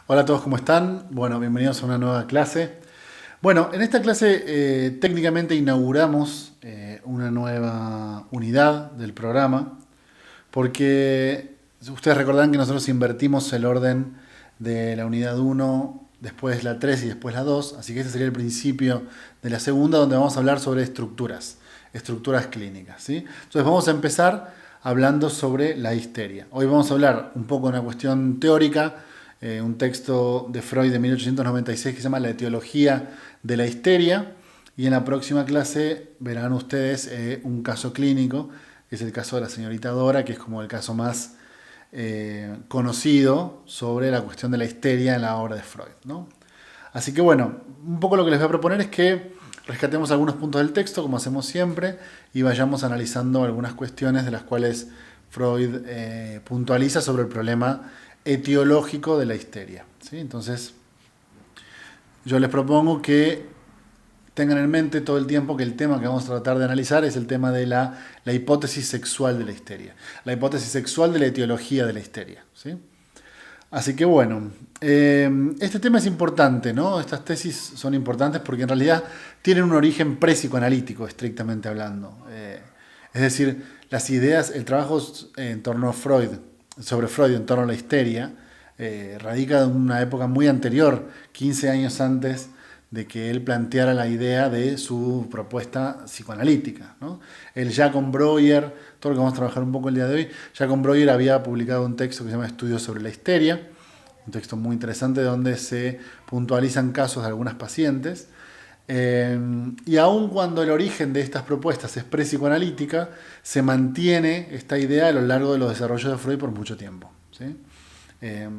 Hola a todos, ¿cómo están? Bueno, bienvenidos a una nueva clase. Bueno, en esta clase técnicamente inauguramos una nueva unidad del programa porque ustedes recordarán que nosotros invertimos el orden de la unidad uno, después la 3 y después la 2, así que este sería el principio de la segunda donde vamos a hablar sobre estructuras clínicas, ¿sí? Entonces vamos a empezar hablando sobre la histeria. Hoy vamos a hablar un poco de una cuestión teórica, un texto de Freud de 1896 que se llama La etiología de la histeria, y en la próxima clase verán ustedes un caso clínico, que es el caso de la señorita Dora, que es como el caso más conocido sobre la cuestión de la histeria en la obra de Freud, ¿no? Así que bueno, un poco lo que les voy a proponer es que rescatemos algunos puntos del texto, como hacemos siempre, y vayamos analizando algunas cuestiones de las cuales Freud puntualiza sobre el problema etiológico de la histeria, ¿sí? Entonces, yo les propongo que tengan en mente todo el tiempo que el tema que vamos a tratar de analizar es el tema de la hipótesis sexual de la histeria, la hipótesis sexual de la etiología de la histeria, ¿sí? Así que bueno, este tema es importante, ¿no? Estas tesis son importantes porque en realidad tienen un origen pre-psicoanalítico, estrictamente hablando. Es decir, las ideas, el trabajo en torno a Freud, sobre Freud en torno a la histeria, radica en una época muy anterior, 15 años antes de que él planteara la idea de su propuesta psicoanalítica, ¿no? El Jacob Breuer, todo lo que vamos a trabajar un poco el día de hoy, Jacob Breuer había publicado un texto que se llama Estudios sobre la histeria, un texto muy interesante donde se puntualizan casos de algunas pacientes, y aun cuando el origen de estas propuestas es pre-psicoanalítica, se mantiene esta idea a lo largo de los desarrollos de Freud por mucho tiempo, ¿sí? Eh,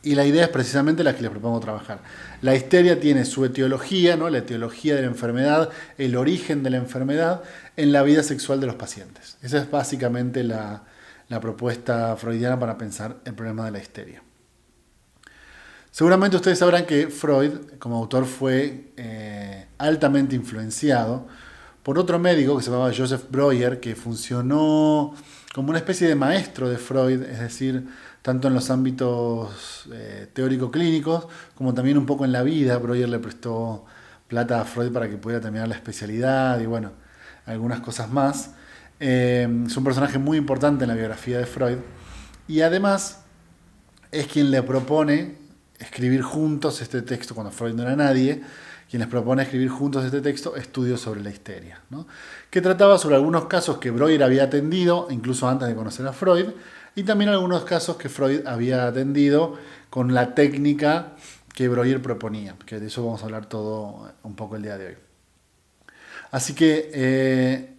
y la idea es precisamente la que les propongo trabajar. La histeria tiene su etiología, ¿no? La etiología de la enfermedad, el origen de la enfermedad en la vida sexual de los pacientes. Esa es básicamente la propuesta freudiana para pensar el problema de la histeria. Seguramente ustedes sabrán que Freud, como autor, fue altamente influenciado por otro médico que se llamaba Joseph Breuer, que funcionó como una especie de maestro de Freud, es decir, tanto en los ámbitos teórico-clínicos como también un poco en la vida. Breuer le prestó plata a Freud para que pudiera terminar la especialidad y bueno, algunas cosas más. Es un personaje muy importante en la biografía de Freud y además es quien le propone escribir juntos este texto cuando Freud no era nadie, quien les propone escribir juntos este texto, Estudios sobre la histeria, ¿no? Que trataba sobre algunos casos que Breuer había atendido, incluso antes de conocer a Freud, y también algunos casos que Freud había atendido con la técnica que Breuer proponía, que de eso vamos a hablar todo un poco el día de hoy. Así que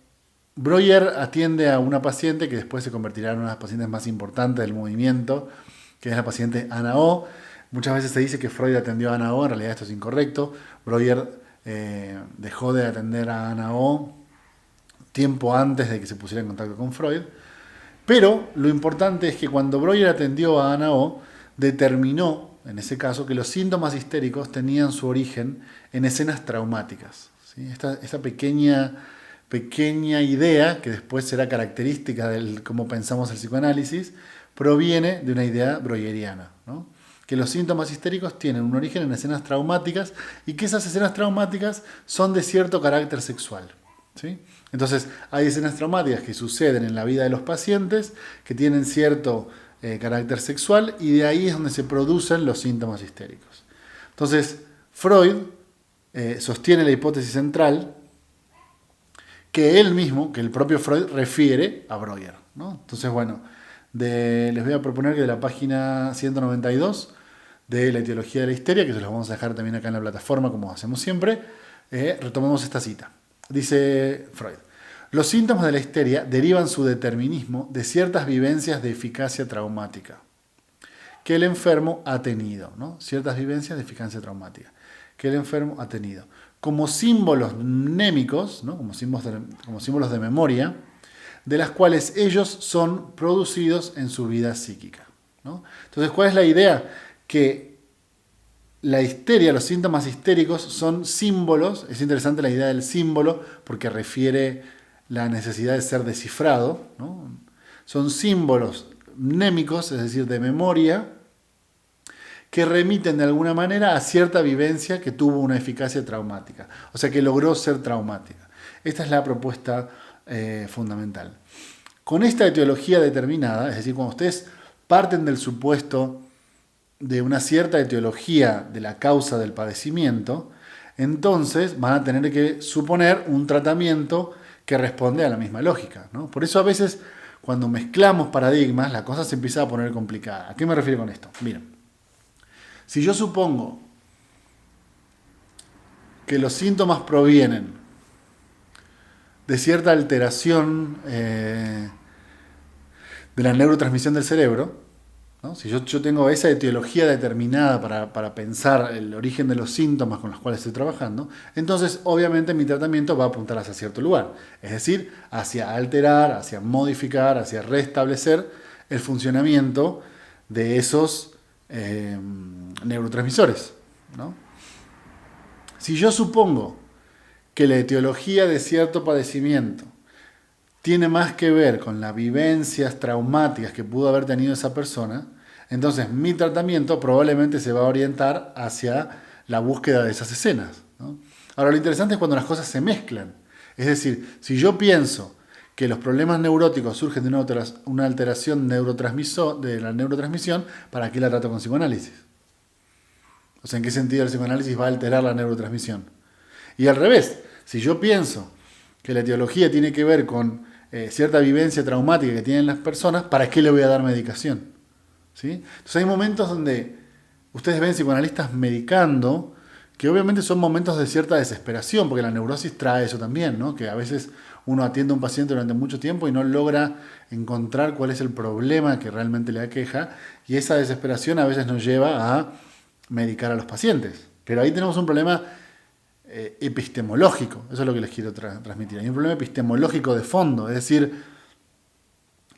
Breuer atiende a una paciente que después se convertirá en una de las pacientes más importantes del movimiento, que es la paciente Ana O. Muchas veces se dice que Freud atendió a Ana O, en realidad esto es incorrecto. Breuer dejó de atender a Ana O tiempo antes de que se pusiera en contacto con Freud. Pero lo importante es que cuando Breuer atendió a Ana O, determinó, en ese caso, que los síntomas histéricos tenían su origen en escenas traumáticas, ¿sí? Esta pequeña idea, que después será característica de cómo pensamos el psicoanálisis, proviene de una idea breueriana, ¿no? Que los síntomas histéricos tienen un origen en escenas traumáticas y que esas escenas traumáticas son de cierto carácter sexual, ¿sí? Entonces, hay escenas traumáticas que suceden en la vida de los pacientes que tienen cierto carácter sexual y de ahí es donde se producen los síntomas histéricos. Entonces, Freud sostiene la hipótesis central que él mismo, que el propio Freud refiere a Breuer, ¿no? Entonces, bueno, les voy a proponer que de la página 192 de la etiología de la histeria, que se los vamos a dejar también acá en la plataforma como hacemos siempre, retomemos esta cita. Dice Freud: los síntomas de la histeria derivan su determinismo de ciertas vivencias de eficacia traumática que el enfermo ha tenido, ¿no? Ciertas vivencias de eficacia traumática que el enfermo ha tenido, como símbolos mnémicos, ¿no? Como símbolos de memoria, de las cuales ellos son producidos en su vida psíquica, ¿no? Entonces, ¿cuál es la idea? Que la histeria, los síntomas histéricos son símbolos. Es interesante la idea del símbolo porque refiere la necesidad de ser descifrado, ¿no? Son símbolos mnémicos, es decir, de memoria, que remiten de alguna manera a cierta vivencia que tuvo una eficacia traumática, o sea que logró ser traumática. Esta es la propuesta fundamental. Con esta etiología determinada, es decir, cuando ustedes parten del supuesto de una cierta etiología de la causa del padecimiento, entonces van a tener que suponer un tratamiento que responde a la misma lógica, ¿no? Por eso a veces cuando mezclamos paradigmas la cosa se empieza a poner complicada. ¿A qué me refiero con esto? Miren, si yo supongo que los síntomas provienen de cierta alteración de la neurotransmisión del cerebro, ¿no? Si yo tengo esa etiología determinada para pensar el origen de los síntomas con los cuales estoy trabajando, entonces obviamente mi tratamiento va a apuntar hacia cierto lugar, es decir, hacia alterar, hacia modificar, hacia restablecer el funcionamiento de esos neurotransmisores, ¿no? Si yo supongo que la etiología de cierto padecimiento tiene más que ver con las vivencias traumáticas que pudo haber tenido esa persona, entonces mi tratamiento probablemente se va a orientar hacia la búsqueda de esas escenas, ¿no? Ahora, lo interesante es cuando las cosas se mezclan. Es decir, si yo pienso que los problemas neuróticos surgen de una alteración de la neurotransmisión, ¿para qué la trato con psicoanálisis? O sea, ¿en qué sentido el psicoanálisis va a alterar la neurotransmisión? Y al revés, si yo pienso que la etiología tiene que ver con cierta vivencia traumática que tienen las personas, ¿para qué le voy a dar medicación? ¿Sí? Entonces hay momentos donde ustedes ven psicoanalistas medicando, que obviamente son momentos de cierta desesperación, porque la neurosis trae eso también, ¿no? Que a veces uno atiende a un paciente durante mucho tiempo y no logra encontrar cuál es el problema que realmente le aqueja, y esa desesperación a veces nos lleva a medicar a los pacientes. Pero ahí tenemos un problema epistemológico, eso es lo que les quiero transmitir. Hay un problema epistemológico de fondo, es decir,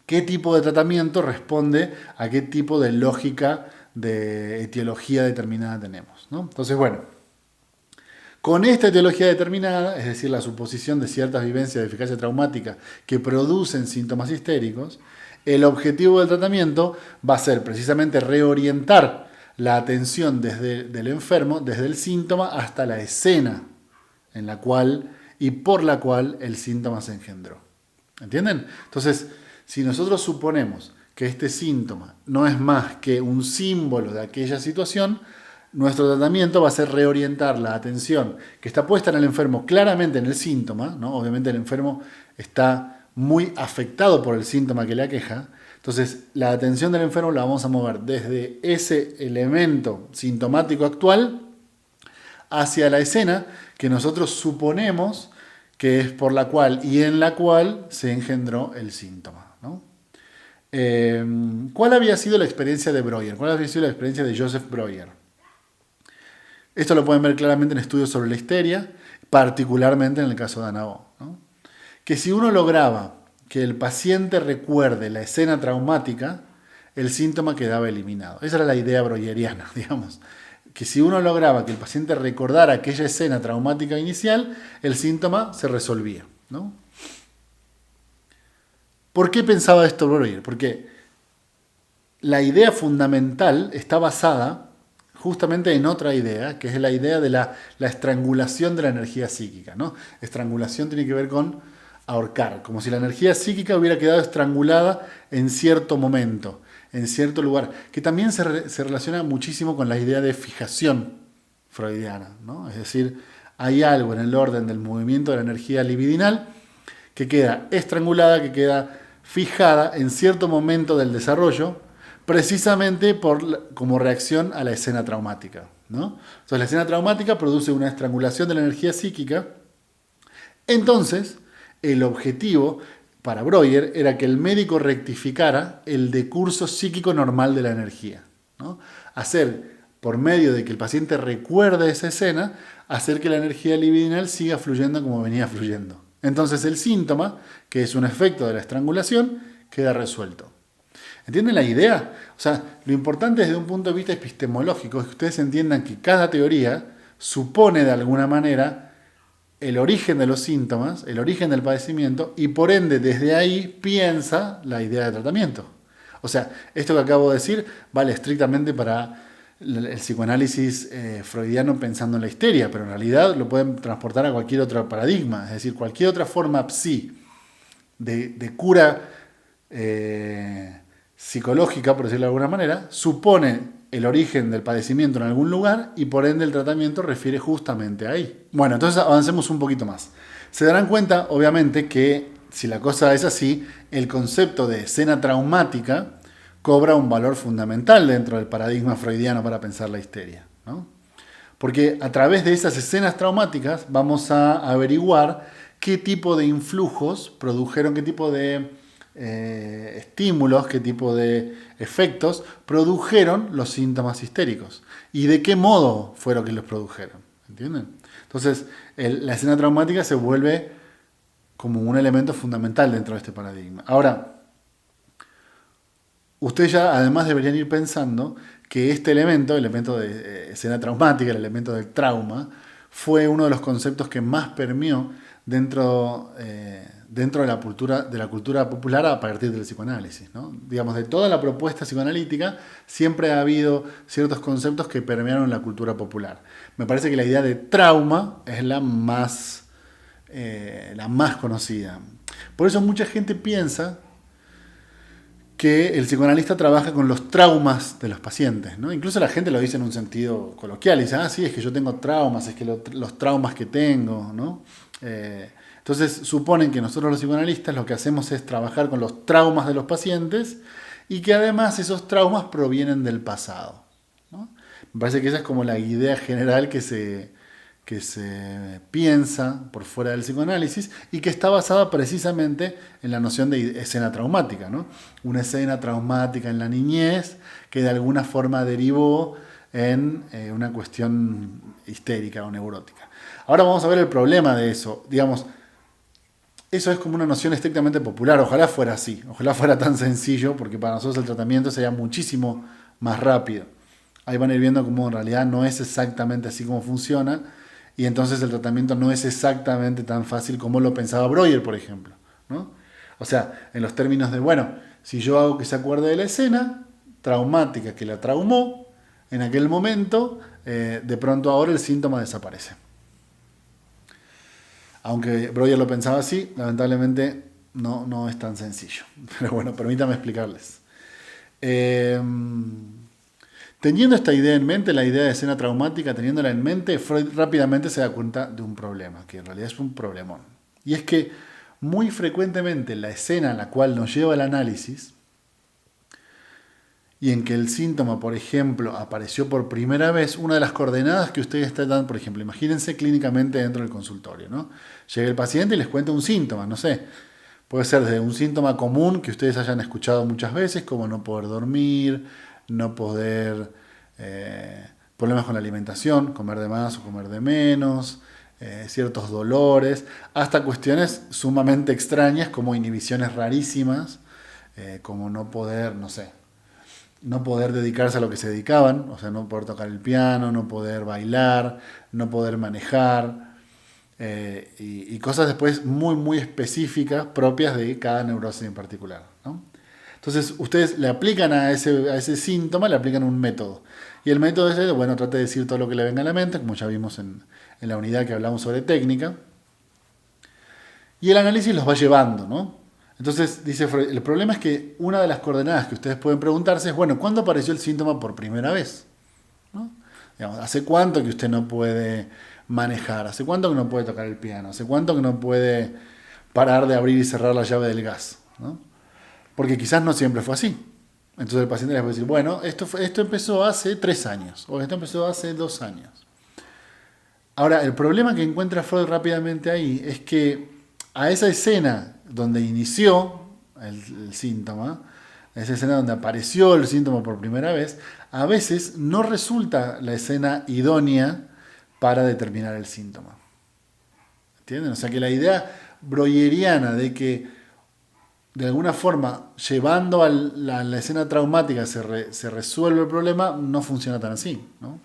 qué tipo de tratamiento responde a qué tipo de lógica de etiología determinada tenemos, ¿no? Entonces, bueno, con esta etiología determinada, es decir, la suposición de ciertas vivencias de eficacia traumática que producen síntomas histéricos, el objetivo del tratamiento va a ser precisamente reorientar la atención del enfermo, desde el síntoma hasta la escena en la cual y por la cual el síntoma se engendró. ¿Entienden? Entonces, si nosotros suponemos que este síntoma no es más que un símbolo de aquella situación, nuestro tratamiento va a ser reorientar la atención que está puesta en el enfermo claramente en el síntoma, ¿no? Obviamente el enfermo está muy afectado por el síntoma que le aqueja. Entonces, la atención del enfermo la vamos a mover desde ese elemento sintomático actual hacia la escena que nosotros suponemos que es por la cual y en la cual se engendró el síntoma, ¿no? ¿Cuál había sido la experiencia de Breuer? ¿Cuál había sido la experiencia de Joseph Breuer? Esto lo pueden ver claramente en estudios sobre la histeria, particularmente en el caso de Anao, ¿no? Que si uno lograba que el paciente recuerde la escena traumática, el síntoma quedaba eliminado. Esa era la idea breueriana, digamos. Que si uno lograba que el paciente recordara aquella escena traumática inicial, el síntoma se resolvía, ¿no? ¿Por qué pensaba esto Breuer? Porque la idea fundamental está basada justamente en otra idea, que es la idea de la estrangulación de la energía psíquica, ¿no? Estrangulación tiene que ver con ahorcar, como si la energía psíquica hubiera quedado estrangulada en cierto momento, en cierto lugar, que también se relaciona muchísimo con la idea de fijación freudiana, ¿no? Es decir, hay algo en el orden del movimiento de la energía libidinal que queda estrangulada, que queda fijada en cierto momento del desarrollo, precisamente como reacción a la escena traumática, ¿no? Entonces la escena traumática produce una estrangulación de la energía psíquica. Entonces, el objetivo para Breuer era que el médico rectificara el decurso psíquico normal de la energía, ¿no? Hacer, por medio de que el paciente recuerde esa escena, hacer que la energía libidinal siga fluyendo como venía fluyendo. Entonces el síntoma, que es un efecto de la estrangulación, queda resuelto. ¿Entienden la idea? O sea, lo importante desde un punto de vista epistemológico es que ustedes entiendan que cada teoría supone de alguna manera el origen de los síntomas, el origen del padecimiento, y por ende desde ahí piensa la idea de tratamiento. O sea, esto que acabo de decir vale estrictamente para el psicoanálisis freudiano pensando en la histeria, pero en realidad lo pueden transportar a cualquier otro paradigma, es decir, cualquier otra forma psi de cura psicológica, por decirlo de alguna manera, supone el origen del padecimiento en algún lugar y por ende el tratamiento refiere justamente ahí. Bueno, entonces avancemos un poquito más. Se darán cuenta, obviamente, que si la cosa es así, el concepto de escena traumática cobra un valor fundamental dentro del paradigma freudiano para pensar la histeria, ¿no? Porque a través de esas escenas traumáticas vamos a averiguar qué tipo de influjos produjeron, qué tipo de estímulos, qué tipo de efectos produjeron los síntomas histéricos y de qué modo fueron que los produjeron. ¿Entienden? Entonces, la escena traumática se vuelve como un elemento fundamental dentro de este paradigma. Ahora, ustedes ya además deberían ir pensando que este elemento, el elemento de escena traumática, el elemento del trauma, fue uno de los conceptos que más permeó dentro de la cultura popular a partir del psicoanálisis, ¿no? Digamos, de toda la propuesta psicoanalítica siempre ha habido ciertos conceptos que permearon la cultura popular. Me parece que la idea de trauma es la más conocida. Por eso mucha gente piensa que el psicoanalista trabaja con los traumas de los pacientes, ¿no? Incluso la gente lo dice en un sentido coloquial, dice, sí, es que yo tengo traumas, es que los traumas que tengo, ¿no? Entonces suponen que nosotros los psicoanalistas lo que hacemos es trabajar con los traumas de los pacientes y que además esos traumas provienen del pasado, ¿no? Me parece que esa es como la idea general que se piensa por fuera del psicoanálisis y que está basada precisamente en la noción de escena traumática, ¿no? Una escena traumática en la niñez que de alguna forma derivó en una cuestión histérica o neurótica. Ahora vamos a ver el problema de eso. Digamos, eso es como una noción estrictamente popular. Ojalá fuera así, ojalá fuera tan sencillo, porque para nosotros el tratamiento sería muchísimo más rápido. Ahí van a ir viendo cómo en realidad no es exactamente así como funciona. Y entonces el tratamiento no es exactamente tan fácil como lo pensaba Breuer, por ejemplo, ¿no? O sea, en los términos de, bueno, si yo hago que se acuerde de la escena traumática que la traumó en aquel momento, de pronto ahora el síntoma desaparece. Aunque Breuer lo pensaba así, lamentablemente no es tan sencillo. Pero bueno, permítame explicarles. Teniendo esta idea en mente, la idea de escena traumática, teniéndola en mente, Freud rápidamente se da cuenta de un problema, que en realidad es un problemón. Y es que muy frecuentemente la escena en la cual nos lleva el análisis, y en que el síntoma, por ejemplo, apareció por primera vez, una de las coordenadas que ustedes están dando, por ejemplo, imagínense clínicamente dentro del consultorio, ¿no? Llega el paciente y les cuenta un síntoma, no sé, puede ser desde un síntoma común que ustedes hayan escuchado muchas veces, como no poder dormir, no poder, problemas con la alimentación, comer de más o comer de menos, ciertos dolores, hasta cuestiones sumamente extrañas como inhibiciones rarísimas, como no poder, no sé, no poder dedicarse a lo que se dedicaban, o sea, no poder tocar el piano, no poder bailar, no poder manejar, y cosas después muy, muy específicas propias de cada neurosis en particular, ¿no? Entonces, ustedes le aplican a ese síntoma, le aplican un método. Y el método es, bueno, trate de decir todo lo que le venga a la mente, como ya vimos en la unidad que hablamos sobre técnica. Y el análisis los va llevando, ¿no? Entonces, dice Freud, el problema es que una de las coordenadas que ustedes pueden preguntarse es, bueno, ¿cuándo apareció el síntoma por primera vez? ¿No? Digamos, ¿hace cuánto que usted no puede manejar? ¿Hace cuánto que no puede tocar el piano? ¿Hace cuánto que no puede parar de abrir y cerrar la llave del gas? ¿No? Porque quizás no siempre fue así. Entonces el paciente les puede decir, bueno, esto empezó hace 3 años, o esto empezó hace 2 años. Ahora, el problema que encuentra Freud rápidamente ahí es que a esa escena donde inició el síntoma, a esa escena donde apareció el síntoma por primera vez, a veces no resulta la escena idónea para determinar el síntoma. ¿Entienden? O sea que la idea breueriana de que de alguna forma, llevando a la escena traumática se resuelve el problema, no funciona tan así, ¿no?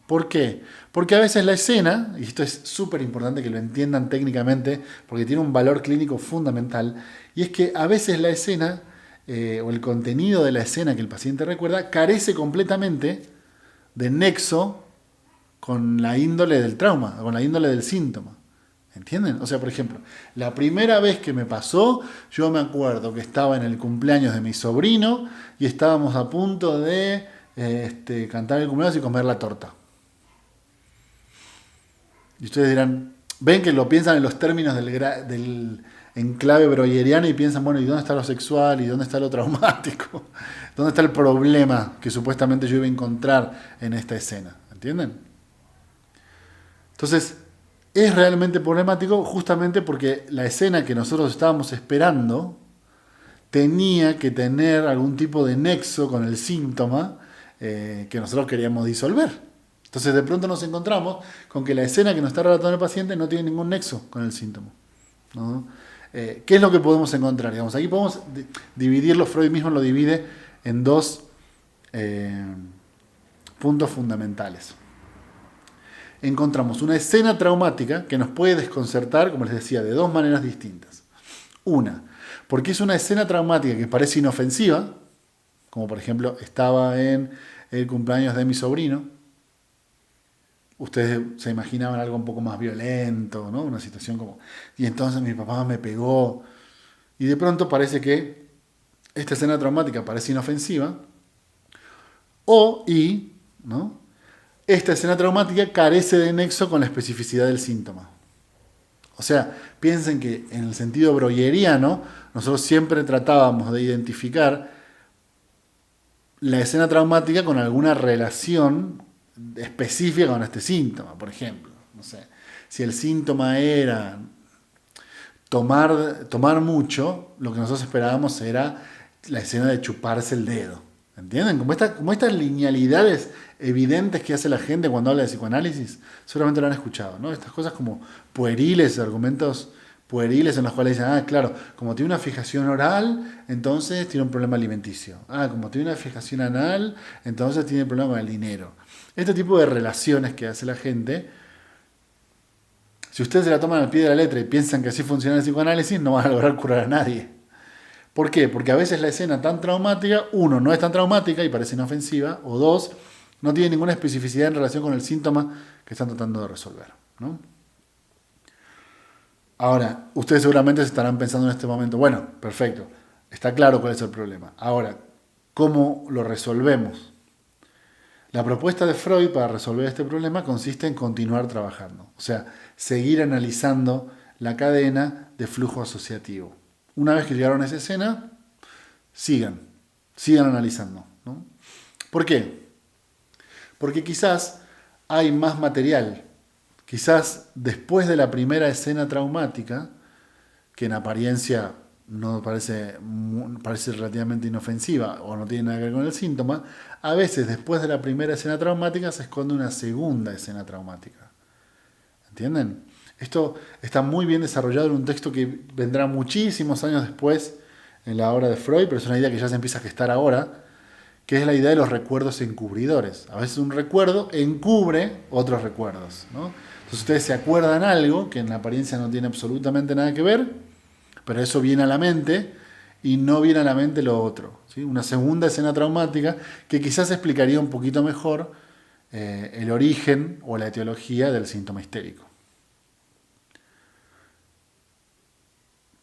¿Por qué? Porque a veces la escena, y esto es súper importante que lo entiendan técnicamente, porque tiene un valor clínico fundamental, y es que a veces la escena o el contenido de la escena que el paciente recuerda carece completamente de nexo con la índole del trauma, con la índole del síntoma. ¿Entienden? O sea, por ejemplo, la primera vez que me pasó, yo me acuerdo que estaba en el cumpleaños de mi sobrino y estábamos a punto de cantar el cumpleaños y comer la torta. Y ustedes dirán, ven que lo piensan en los términos del enclave breueriano y piensan, bueno, ¿y dónde está lo sexual? ¿Y dónde está lo traumático? ¿Dónde está el problema que supuestamente yo iba a encontrar en esta escena? ¿Entienden? Entonces, es realmente problemático justamente porque la escena que nosotros estábamos esperando tenía que tener algún tipo de nexo con el síntoma que nosotros queríamos disolver. Entonces de pronto nos encontramos con que la escena que nos está relatando el paciente no tiene ningún nexo con el síntoma, ¿no? ¿Qué es lo que podemos encontrar? Digamos, aquí podemos dividirlo, Freud mismo lo divide en dos puntos fundamentales. Encontramos una escena traumática que nos puede desconcertar, como les decía, de dos maneras distintas. Una, porque es una escena traumática que parece inofensiva, como por ejemplo estaba en el cumpleaños de mi sobrino. Ustedes se imaginaban algo un poco más violento, ¿no? Una situación como... Y entonces mi papá me pegó. Y de pronto parece que esta escena traumática parece inofensiva. ¿No? Esta escena traumática carece de nexo con la especificidad del síntoma. O sea, piensen que en el sentido breueriano, nosotros siempre tratábamos de identificar la escena traumática con alguna relación específica con este síntoma. Por ejemplo, no sé, si el síntoma era tomar mucho, lo que nosotros esperábamos era la escena de chuparse el dedo. ¿Entienden? Como estas linealidades evidentes que hace la gente cuando habla de psicoanálisis, seguramente lo han escuchado, ¿no? Estas cosas como pueriles, argumentos pueriles en los cuales dicen, claro, como tiene una fijación oral, entonces tiene un problema alimenticio. Como tiene una fijación anal, entonces tiene un problema con el dinero. Este tipo de relaciones que hace la gente, si ustedes se la toman al pie de la letra y piensan que así funciona el psicoanálisis, no van a lograr curar a nadie. ¿Por qué? Porque a veces la escena tan traumática, uno, no es tan traumática y parece inofensiva, o dos, no tiene ninguna especificidad en relación con el síntoma que están tratando de resolver, ¿no? Ahora, ustedes seguramente se estarán pensando en este momento, bueno, perfecto, está claro cuál es el problema. Ahora, ¿cómo lo resolvemos? La propuesta de Freud para resolver este problema consiste en continuar trabajando, o sea, seguir analizando la cadena de flujo asociativo. Una vez que llegaron a esa escena, sigan analizando, ¿no? ¿Por qué? Porque quizás hay más material. Quizás después de la primera escena traumática, que en apariencia no parece relativamente inofensiva o no tiene nada que ver con el síntoma, a veces después de la primera escena traumática se esconde una segunda escena traumática. ¿Entienden? Esto está muy bien desarrollado en un texto que vendrá muchísimos años después en la obra de Freud, pero es una idea que ya se empieza a gestar ahora, que es la idea de los recuerdos encubridores. A veces un recuerdo encubre otros recuerdos, ¿no? Entonces ustedes se acuerdan algo que en la apariencia no tiene absolutamente nada que ver, pero eso viene a la mente y no viene a la mente lo otro, ¿sí? Una segunda escena traumática que quizás explicaría un poquito mejor el origen o la etiología del síntoma histérico.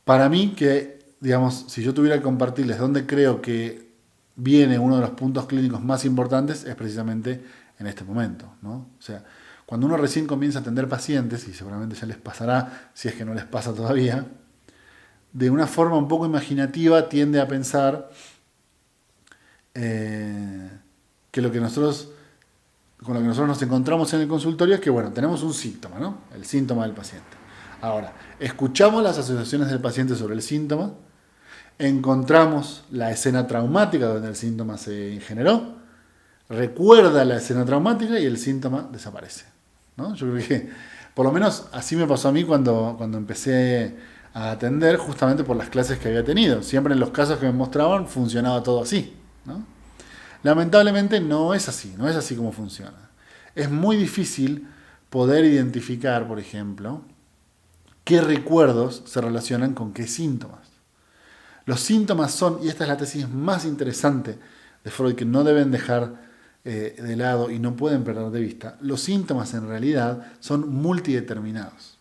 Para mí, que, digamos, si yo tuviera que compartirles dónde creo que viene uno de los puntos clínicos más importantes, es precisamente en este momento, ¿no? O sea, cuando uno recién comienza a atender pacientes, y seguramente ya les pasará, si es que no les pasa todavía, de una forma un poco imaginativa tiende a pensar que con lo que nosotros nos encontramos en el consultorio es que, bueno, tenemos un síntoma, ¿no? El síntoma del paciente. Ahora, escuchamos las asociaciones del paciente sobre el síntoma, encontramos la escena traumática donde el síntoma se generó, recuerda la escena traumática y el síntoma desaparece, ¿no? Yo creo que, por lo menos, así me pasó a mí cuando empecé a atender, justamente por las clases que había tenido. Siempre en los casos que me mostraban funcionaba todo así, ¿no? Lamentablemente no es así como funciona. Es muy difícil poder identificar, por ejemplo, qué recuerdos se relacionan con qué síntomas. Los síntomas son, y esta es la tesis más interesante de Freud que no deben dejar de lado y no pueden perder de vista, los síntomas en realidad son multideterminados.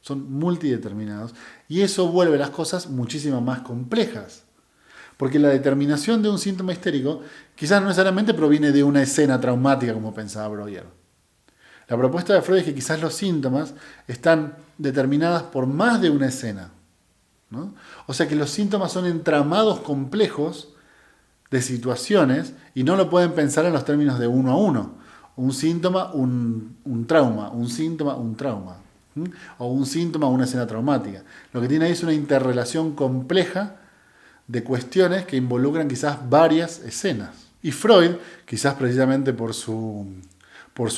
Son multideterminados y eso vuelve las cosas muchísimo más complejas. Porque la determinación de un síntoma histérico quizás no necesariamente proviene de una escena traumática como pensaba Breuer. La propuesta de Freud es que quizás los síntomas están determinados por más de una escena, ¿no? O sea que los síntomas son entramados complejos de situaciones y no lo pueden pensar en los términos de uno a uno. Un síntoma, un trauma, un síntoma, un trauma. O un síntoma, una escena traumática. Lo que tiene ahí es una interrelación compleja de cuestiones que involucran quizás varias escenas. Y Freud, quizás precisamente por su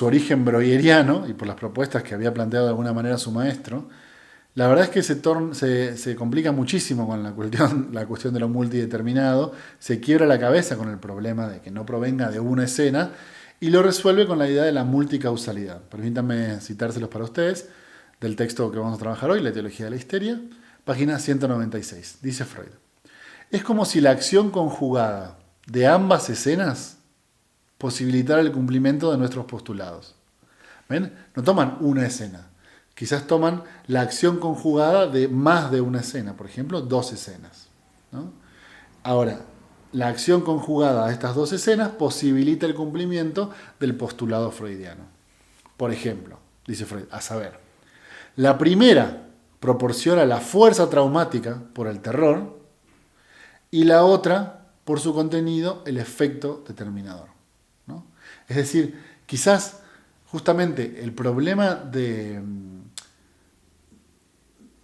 origen breueriano y por las propuestas que había planteado de alguna manera su maestro, la verdad es que se complica muchísimo con la cuestión de lo multideterminado, se quiebra la cabeza con el problema de que no provenga de una escena y lo resuelve con la idea de la multicausalidad. Permítanme citárselos para ustedes del texto que vamos a trabajar hoy, La etiología de la histeria, página 196. Dice Freud: es como si la acción conjugada de ambas escenas posibilitara el cumplimiento de nuestros postulados. ¿Ven? No toman una escena. Quizás toman la acción conjugada de más de una escena, por ejemplo, 2 escenas, ¿no? Ahora, la acción conjugada de estas 2 escenas posibilita el cumplimiento del postulado freudiano. Por ejemplo, dice Freud, a saber, la primera proporciona la fuerza traumática por el terror y la otra, por su contenido, el efecto determinador, ¿no? Es decir, quizás justamente el problema de...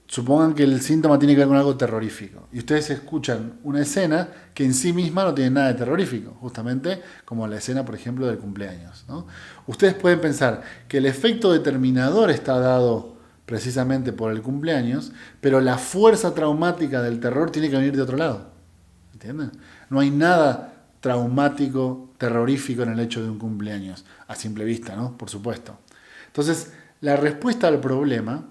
Supongan que el síntoma tiene que ver con algo terrorífico y ustedes escuchan una escena que en sí misma no tiene nada de terrorífico, justamente como la escena, por ejemplo, del cumpleaños, ¿no? Ustedes pueden pensar que el efecto determinador está dado precisamente por el cumpleaños, pero la fuerza traumática del terror tiene que venir de otro lado, ¿entienden? No hay nada traumático, terrorífico en el hecho de un cumpleaños, a simple vista, ¿no? Por supuesto. Entonces, la respuesta al problema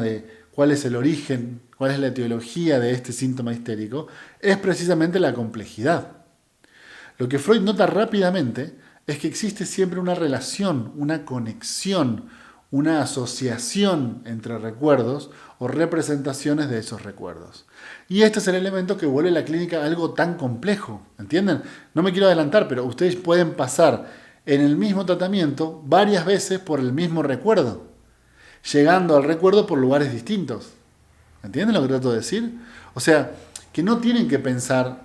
de cuál es el origen, cuál es la etiología de este síntoma histérico, es precisamente la complejidad. Lo que Freud nota rápidamente es que existe siempre una relación, una conexión, una asociación entre recuerdos o representaciones de esos recuerdos. Y este es el elemento que vuelve la clínica algo tan complejo, ¿entienden? No me quiero adelantar, pero ustedes pueden pasar en el mismo tratamiento varias veces por el mismo recuerdo, llegando al recuerdo por lugares distintos. ¿Entienden lo que trato de decir? O sea, que no tienen que pensar,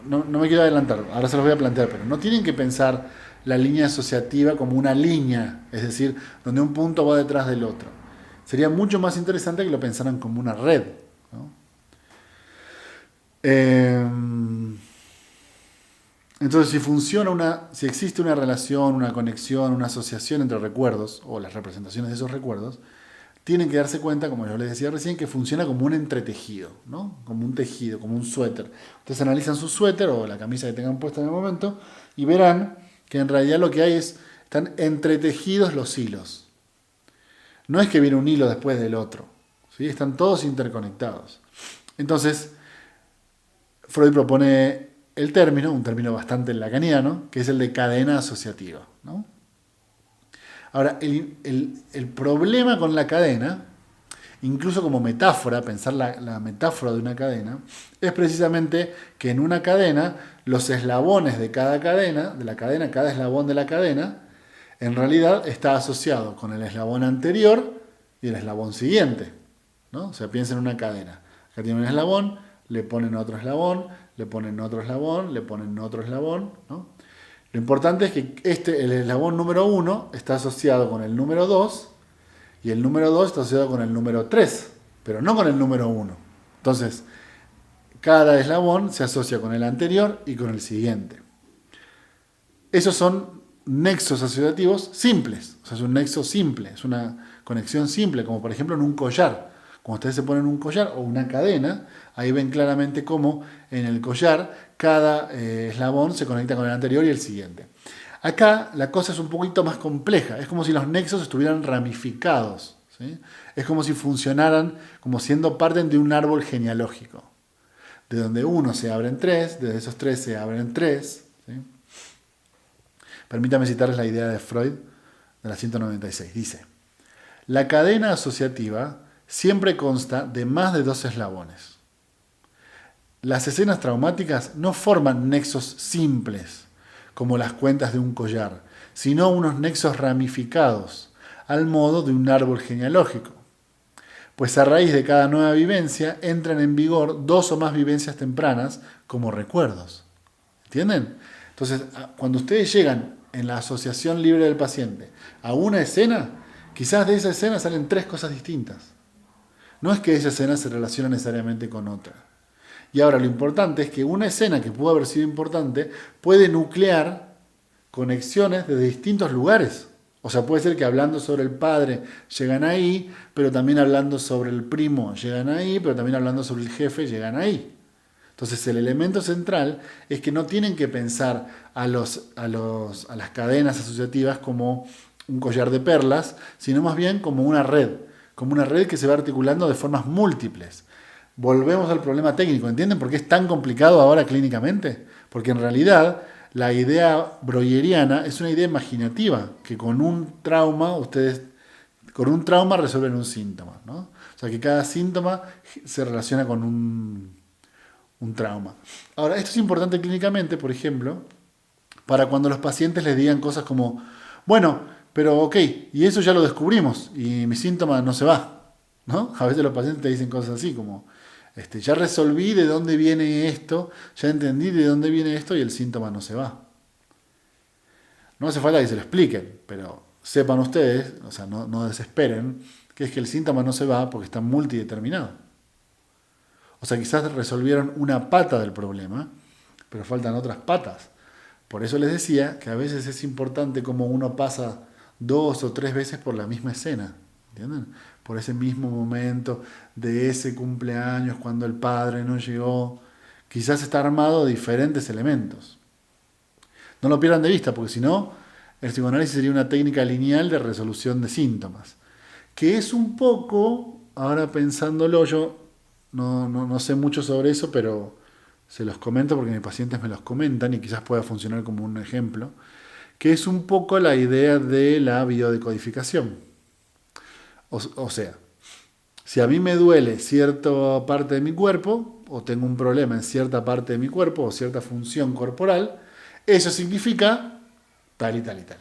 no me quiero adelantar, ahora se los voy a plantear, pero no tienen que pensar la línea asociativa como una línea, es decir, donde un punto va detrás del otro. Sería mucho más interesante que lo pensaran como una red, ¿no? Entonces, si existe una relación, una conexión, una asociación entre recuerdos, o las representaciones de esos recuerdos, tienen que darse cuenta, como yo les decía recién, que funciona como un entretejido, ¿no? Como un tejido, como un suéter. Ustedes analizan su suéter o la camisa que tengan puesta en el momento y verán que en realidad lo que hay están entretejidos los hilos. No es que viene un hilo después del otro, ¿sí? Están todos interconectados. Entonces, Freud propone el término, un término bastante lacaniano, que es el de cadena asociativa, ¿no? Ahora, el problema con la cadena, incluso como metáfora, pensar la metáfora de una cadena, es precisamente que en una cadena, los eslabones de cada cadena, cada eslabón de la cadena, en realidad está asociado con el eslabón anterior y el eslabón siguiente, ¿no? O sea, piensen en una cadena. Acá tiene un eslabón, le ponen otro eslabón, le ponen otro eslabón, le ponen otro eslabón, ¿no? Lo importante es que el eslabón número 1 está asociado con el número 2 y el número 2 está asociado con el número 3, pero no con el número 1. Entonces, cada eslabón se asocia con el anterior y con el siguiente. Esos son nexos asociativos simples, o sea, es un nexo simple, es una conexión simple, como por ejemplo en un collar. Cuando ustedes se ponen un collar o una cadena, ahí ven claramente cómo en el collar cada eslabón se conecta con el anterior y el siguiente. Acá la cosa es un poquito más compleja, es como si los nexos estuvieran ramificados, ¿sí? Es como si funcionaran como siendo parte de un árbol genealógico. de donde uno se abre en tres, desde esos tres se abren en tres. ¿Sí? Permítame citarles la idea de Freud de la 196. Dice, la cadena asociativa siempre consta de más de dos eslabones. Las escenas traumáticas no forman nexos simples, como las cuentas de un collar, sino unos nexos ramificados, al modo de un árbol genealógico. Pues a raíz de cada nueva vivencia entran en vigor dos o más vivencias tempranas como recuerdos. ¿Entienden? Entonces, cuando ustedes llegan en la asociación libre del paciente a una escena, quizás de esa escena salen tres cosas distintas. No es que esa escena se relaciona necesariamente con otra. Y ahora lo importante es que una escena que pudo haber sido importante puede nuclear conexiones desde distintos lugares. O sea, puede ser que hablando sobre el padre llegan ahí, pero también hablando sobre el primo llegan ahí, pero también hablando sobre el jefe llegan ahí. Entonces el elemento central es que no tienen que pensar a las cadenas asociativas como un collar de perlas, sino más bien como una red que se va articulando de formas múltiples. Volvemos al problema técnico, ¿entienden por qué es tan complicado ahora clínicamente? Porque en realidad la idea breueriana es una idea imaginativa, que con un trauma resuelven un síntoma, ¿no? O sea que cada síntoma se relaciona con un trauma. Ahora, esto es importante clínicamente, por ejemplo, para cuando los pacientes les digan cosas como, bueno, pero ok, y eso ya lo descubrimos y mi síntoma no se va, ¿no? A veces los pacientes te dicen cosas así como, ya resolví de dónde viene esto, ya entendí de dónde viene esto y el síntoma no se va. No hace falta que se lo expliquen, pero sepan ustedes, o sea, no desesperen, que es que el síntoma no se va porque está multideterminado. O sea, quizás resolvieron una pata del problema, pero faltan otras patas. Por eso les decía que a veces es importante cómo uno pasa 2 o 3 veces por la misma escena, ¿entienden? Por ese mismo momento de ese cumpleaños cuando el padre no llegó. Quizás está armado de diferentes elementos. No lo pierdan de vista, porque si no, el psicoanálisis sería una técnica lineal de resolución de síntomas. Que es un poco, ahora pensándolo, yo no sé mucho sobre eso, pero se los comento porque mis pacientes me los comentan y quizás pueda funcionar como un ejemplo, que es un poco la idea de la biodecodificación. O sea, si a mí me duele cierta parte de mi cuerpo, o tengo un problema en cierta parte de mi cuerpo, o cierta función corporal, eso significa tal y tal y tal.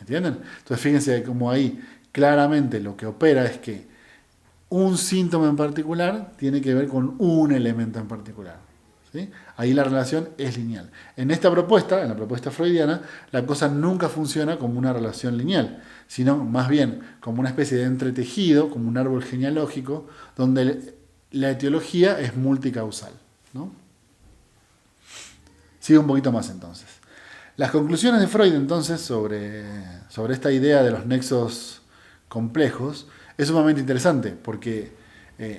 ¿Entienden? Entonces fíjense como ahí claramente lo que opera es que un síntoma en particular tiene que ver con un elemento en particular. ¿Sí? Ahí la relación es lineal. En esta propuesta, en la propuesta freudiana, la cosa nunca funciona como una relación lineal, sino más bien como una especie de entretejido, como un árbol genealógico, donde la etiología es multicausal, ¿no? Sigo un poquito más entonces. Las conclusiones de Freud entonces sobre esta idea de los nexos complejos es sumamente interesante, porque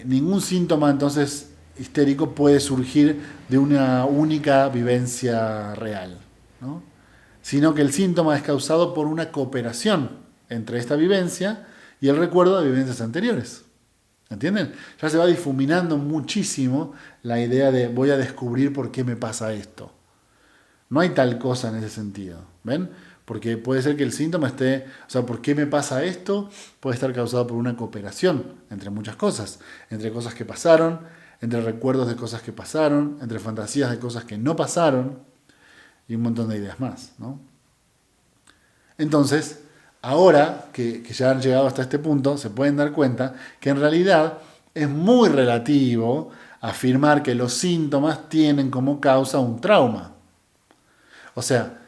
ningún síntoma entonces histérico puede surgir de una única vivencia real, ¿no? Sino que el síntoma es causado por una cooperación entre esta vivencia y el recuerdo de vivencias anteriores. ¿Entienden? Ya se va difuminando muchísimo la idea de voy a descubrir por qué me pasa esto. No hay tal cosa en ese sentido, ¿ven? Porque puede ser que el síntoma esté, o sea, ¿por qué me pasa esto? Puede estar causado por una cooperación entre muchas cosas, entre cosas que pasaron, entre recuerdos de cosas que pasaron, entre fantasías de cosas que no pasaron y un montón de ideas más, ¿no? Entonces, ahora que ya han llegado hasta este punto, se pueden dar cuenta que en realidad es muy relativo afirmar que los síntomas tienen como causa un trauma. O sea,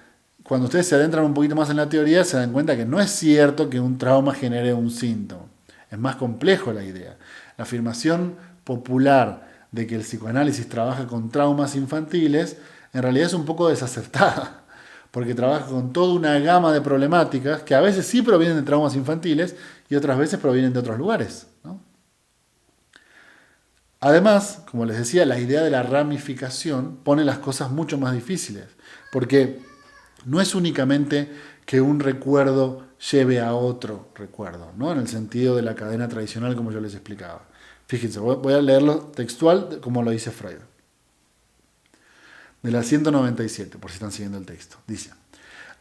cuando ustedes se adentran un poquito más en la teoría, se dan cuenta que no es cierto que un trauma genere un síntoma. Es más complejo la idea. La afirmación popular de que el psicoanálisis trabaja con traumas infantiles, en realidad es un poco desacertada, porque trabaja con toda una gama de problemáticas que a veces sí provienen de traumas infantiles y otras veces provienen de otros lugares, ¿no? Además, como les decía, la idea de la ramificación pone las cosas mucho más difíciles, porque no es únicamente que un recuerdo lleve a otro recuerdo, ¿no? En el sentido de la cadena tradicional como yo les explicaba. Fíjense, voy a leerlo textual como lo dice Freud. de la 197, por si están siguiendo el texto. Dice: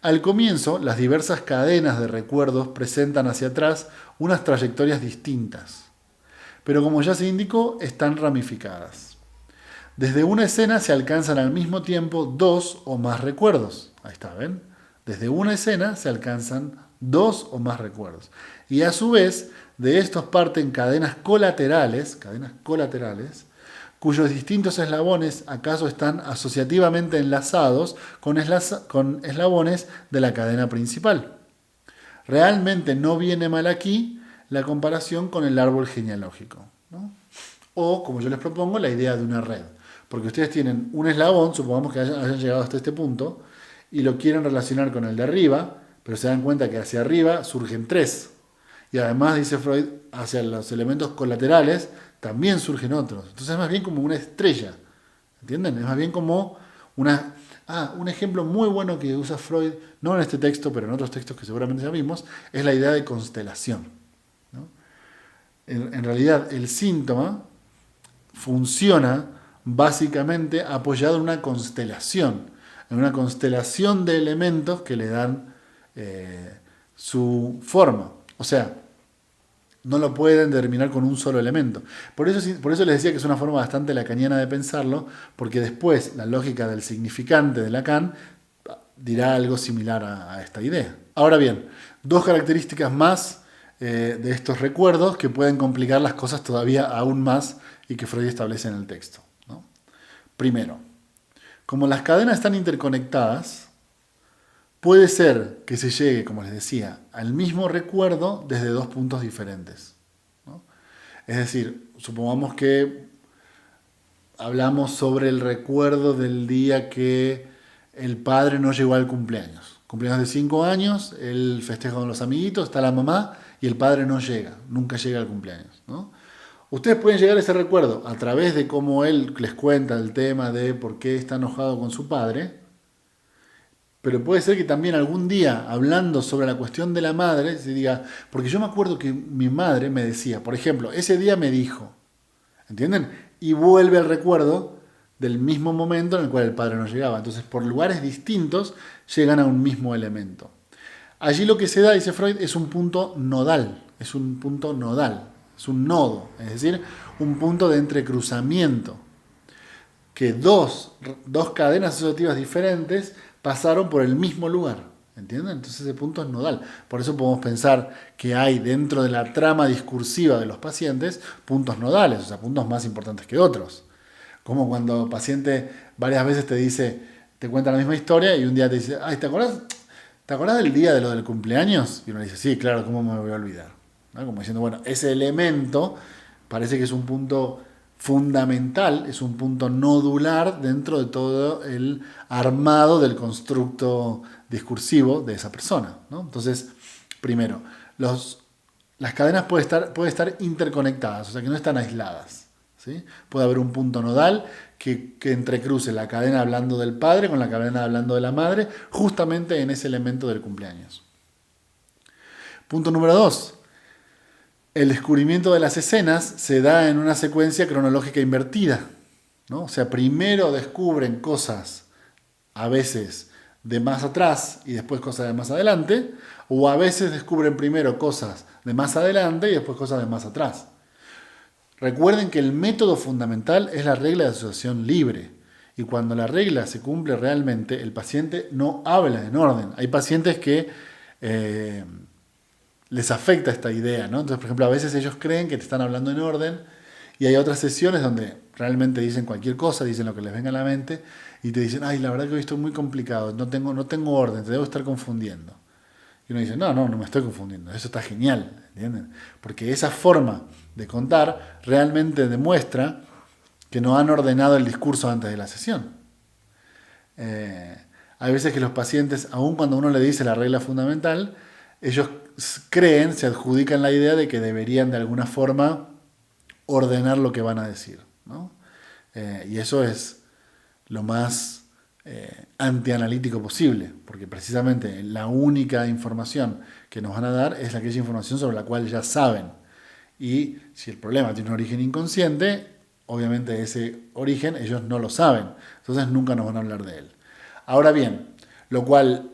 al comienzo, las diversas cadenas de recuerdos presentan hacia atrás unas trayectorias distintas, pero como ya se indicó, están ramificadas. Desde una escena se alcanzan al mismo tiempo dos o más recuerdos. Ahí está, ¿ven? Desde una escena se alcanzan dos o más recuerdos. Y a su vez, de estos parten cadenas colaterales, cuyos distintos eslabones acaso están asociativamente enlazados con eslabones de la cadena principal. Realmente no viene mal aquí la comparación con el árbol genealógico, ¿no? O, como yo les propongo, la idea de una red. Porque ustedes tienen un eslabón, supongamos que hayan llegado hasta este punto, y lo quieren relacionar con el de arriba, pero se dan cuenta que hacia arriba surgen tres. Y además, dice Freud, hacia los elementos colaterales también surgen otros. Entonces es más bien como una estrella. ¿Entienden? Es más bien como una... un ejemplo muy bueno que usa Freud, no en este texto, pero en otros textos que seguramente ya vimos, es la idea de constelación, ¿no? En realidad, el síntoma funciona básicamente apoyado en una constelación de elementos que le dan su forma. O sea, no lo pueden determinar con un solo elemento. Por eso les decía que es una forma bastante lacaniana de pensarlo, porque después la lógica del significante de Lacan dirá algo similar a esta idea. Ahora bien, dos características más de estos recuerdos que pueden complicar las cosas todavía aún más y que Freud establece en el texto, ¿no? Primero, como las cadenas están interconectadas, puede ser que se llegue, como les decía, al mismo recuerdo desde dos puntos diferentes, ¿no? Es decir, supongamos que hablamos sobre el recuerdo del día que el padre no llegó al cumpleaños. Cumpleaños de 5 años, él festeja con los amiguitos, está la mamá y el padre no llega, nunca llega al cumpleaños, ¿no? Ustedes pueden llegar a ese recuerdo a través de cómo él les cuenta el tema de por qué está enojado con su padre, pero puede ser que también algún día, hablando sobre la cuestión de la madre, se diga, porque yo me acuerdo que mi madre me decía, por ejemplo, ese día me dijo, ¿entienden? Y vuelve al recuerdo del mismo momento en el cual el padre no llegaba. Entonces, por lugares distintos, llegan a un mismo elemento. Allí lo que se da, dice Freud, es un punto nodal, es un nodo, es decir, un punto de entrecruzamiento, que dos cadenas asociativas diferentes pasaron por el mismo lugar, ¿entienden? Entonces ese punto es nodal. Por eso podemos pensar que hay dentro de la trama discursiva de los pacientes puntos nodales, o sea, puntos más importantes que otros. Como cuando el paciente varias veces te cuenta la misma historia y un día te dice, ay, ¿te acordás del día de lo del cumpleaños? Y uno le dice, sí, claro, ¿cómo me voy a olvidar? ¿No? Como diciendo, bueno, ese elemento parece que es un punto fundamental, es un punto nodular dentro de todo el armado del constructo discursivo de esa persona, ¿no? Entonces, primero, las cadenas pueden estar interconectadas, o sea que no están aisladas, ¿sí? Puede haber un punto nodal que entrecruce la cadena hablando del padre con la cadena hablando de la madre, justamente en ese elemento del cumpleaños. Punto número 2. El descubrimiento de las escenas se da en una secuencia cronológica invertida, ¿no? O sea, primero descubren cosas a veces de más atrás y después cosas de más adelante, o a veces descubren primero cosas de más adelante y después cosas de más atrás. Recuerden que el método fundamental es la regla de asociación libre, y cuando la regla se cumple realmente, el paciente no habla en orden. Hay pacientes que les afecta esta idea, ¿no? Entonces, por ejemplo, a veces ellos creen que te están hablando en orden y hay otras sesiones donde realmente dicen cualquier cosa, dicen lo que les venga a la mente y te dicen, ay, la verdad que hoy estoy muy complicado, no tengo orden, te debo estar confundiendo. Y uno dice, no me estoy confundiendo, eso está genial, ¿entienden? Porque esa forma de contar realmente demuestra que no han ordenado el discurso antes de la sesión. Hay veces que los pacientes, aun cuando uno le dice la regla fundamental, ellos creen, se adjudican la idea de que deberían de alguna forma ordenar lo que van a decir, ¿no? Y eso es lo más antianalítico posible, porque precisamente la única información que nos van a dar es aquella información sobre la cual ya saben. Y si el problema tiene un origen inconsciente, obviamente ese origen ellos no lo saben, entonces nunca nos van a hablar de él. Ahora bien, lo cual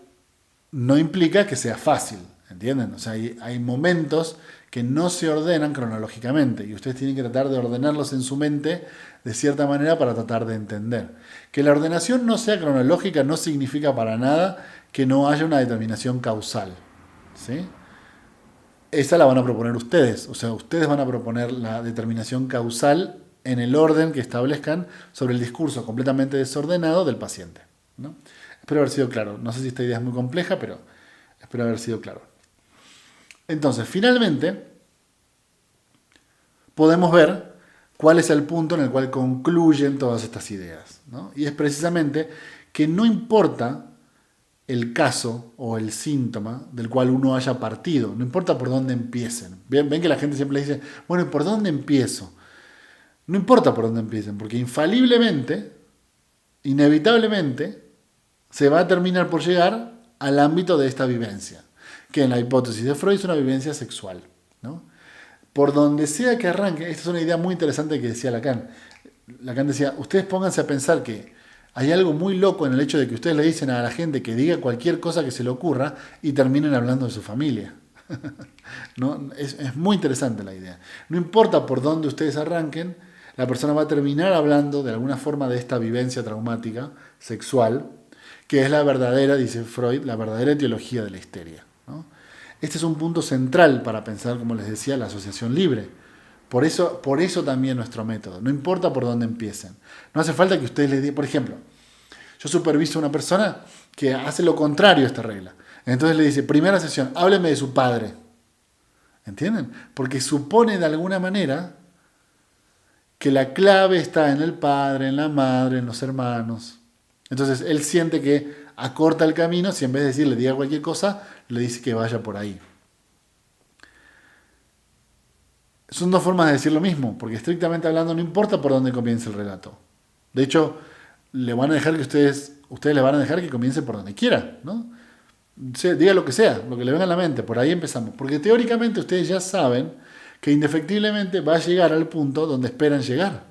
no implica que sea fácil, ¿entienden? O sea, hay momentos que no se ordenan cronológicamente y ustedes tienen que tratar de ordenarlos en su mente de cierta manera para tratar de entender. Que la ordenación no sea cronológica no significa para nada que no haya una determinación causal, ¿sí? Esa la van a proponer ustedes, o sea, ustedes van a proponer la determinación causal en el orden que establezcan sobre el discurso completamente desordenado del paciente, ¿no? Espero haber sido claro. No sé si esta idea es muy compleja, pero espero haber sido claro. Entonces, finalmente, podemos ver cuál es el punto en el cual concluyen todas estas ideas, ¿no? Y es precisamente que no importa el caso o el síntoma del cual uno haya partido, no importa por dónde empiecen. Ven que la gente siempre dice, bueno, ¿y por dónde empiezo? No importa por dónde empiecen, porque infaliblemente, inevitablemente, se va a terminar por llegar al ámbito de esta vivencia, que en la hipótesis de Freud es una vivencia sexual, ¿no? Por donde sea que arranque, esta es una idea muy interesante que decía Lacan. Lacan decía, ustedes pónganse a pensar que hay algo muy loco en el hecho de que ustedes le dicen a la gente que diga cualquier cosa que se le ocurra y terminen hablando de su familia. ¿No? Es muy interesante la idea. No importa por dónde ustedes arranquen, la persona va a terminar hablando de alguna forma de esta vivencia traumática sexual, que es la verdadera, dice Freud, la verdadera etiología de la histeria, ¿no? Este es un punto central para pensar, como les decía, la asociación libre. Por eso también nuestro método. No importa por dónde empiecen. No hace falta que ustedes les digan, por ejemplo, yo superviso a una persona que hace lo contrario a esta regla. Entonces le dice, primera sesión, hábleme de su padre. ¿Entienden? Porque supone de alguna manera que la clave está en el padre, en la madre, en los hermanos. Entonces él siente que acorta el camino si en vez de decirle diga cualquier cosa, le dice que vaya por ahí. Son dos formas de decir lo mismo, porque estrictamente hablando no importa por dónde comience el relato. De hecho, le van a dejar que ustedes le van a dejar que comience por donde quiera, ¿no? Diga lo que sea, lo que le venga a la mente, por ahí empezamos. Porque teóricamente ustedes ya saben que indefectiblemente va a llegar al punto donde esperan llegar.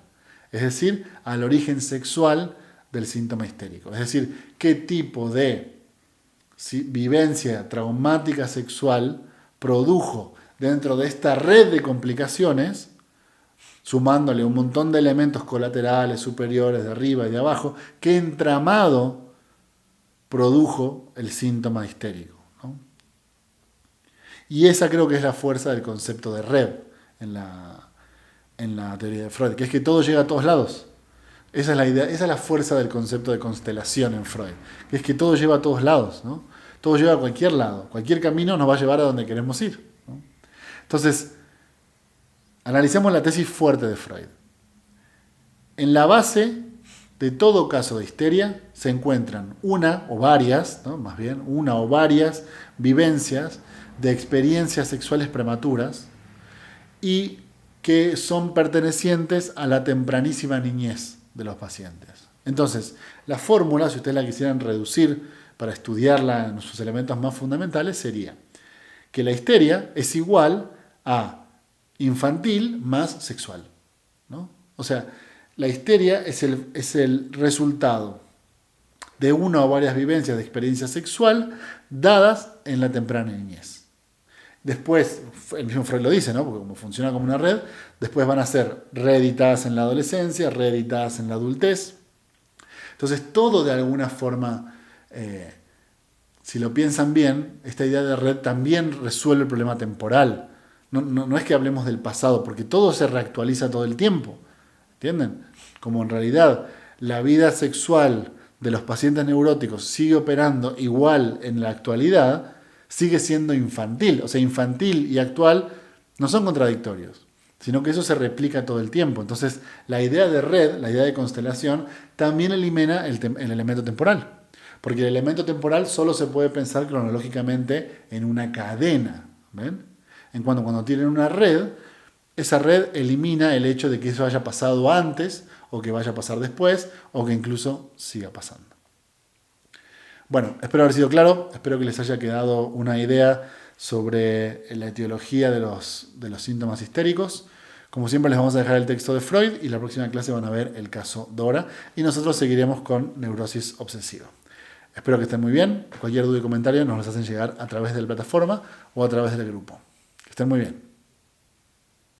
Es decir, al origen sexual del síntoma histérico. Es decir, qué tipo de vivencia traumática sexual produjo dentro de esta red de complicaciones, sumándole un montón de elementos colaterales, superiores, de arriba y de abajo, qué entramado produjo el síntoma histérico, ¿no? Y esa creo que es la fuerza del concepto de red en la teoría de Freud, que es que todo llega a todos lados. Esa es la idea, esa es la fuerza del concepto de constelación en Freud, que es que todo lleva a todos lados, ¿no? Todo lleva a cualquier lado, cualquier camino nos va a llevar a donde queremos ir, ¿no? Entonces, analicemos la tesis fuerte de Freud. En la base de todo caso de histeria se encuentran una o varias, ¿no? Más bien, una o varias vivencias de experiencias sexuales prematuras y que son pertenecientes a la tempranísima niñez de los pacientes. Entonces, la fórmula, si ustedes la quisieran reducir para estudiarla en sus elementos más fundamentales, sería que la histeria es igual a infantil más sexual, ¿no? O sea, la histeria es el resultado de una o varias vivencias de experiencia sexual dadas en la temprana niñez. Después, el mismo Freud lo dice, ¿no? Porque como funciona como una red, después van a ser reeditadas en la adolescencia, reeditadas en la adultez. Entonces, todo de alguna forma, si lo piensan bien, esta idea de red también resuelve el problema temporal. No es que hablemos del pasado, porque todo se reactualiza todo el tiempo. ¿Entienden? Como en realidad la vida sexual de los pacientes neuróticos sigue operando igual en la actualidad, sigue siendo infantil. O sea, infantil y actual no son contradictorios, sino que eso se replica todo el tiempo. Entonces, la idea de red, la idea de constelación, también elimina el elemento temporal. Porque el elemento temporal solo se puede pensar cronológicamente en una cadena. ¿Ven? En cuando tienen una red, esa red elimina el hecho de que eso haya pasado antes, o que vaya a pasar después, o que incluso siga pasando. Bueno, espero haber sido claro, espero que les haya quedado una idea sobre la etiología de los síntomas histéricos. Como siempre les vamos a dejar el texto de Freud y la próxima clase van a ver el caso Dora y nosotros seguiremos con neurosis obsesiva. Espero que estén muy bien. Cualquier duda y comentario nos los hacen llegar a través de la plataforma o a través del grupo. Que estén muy bien.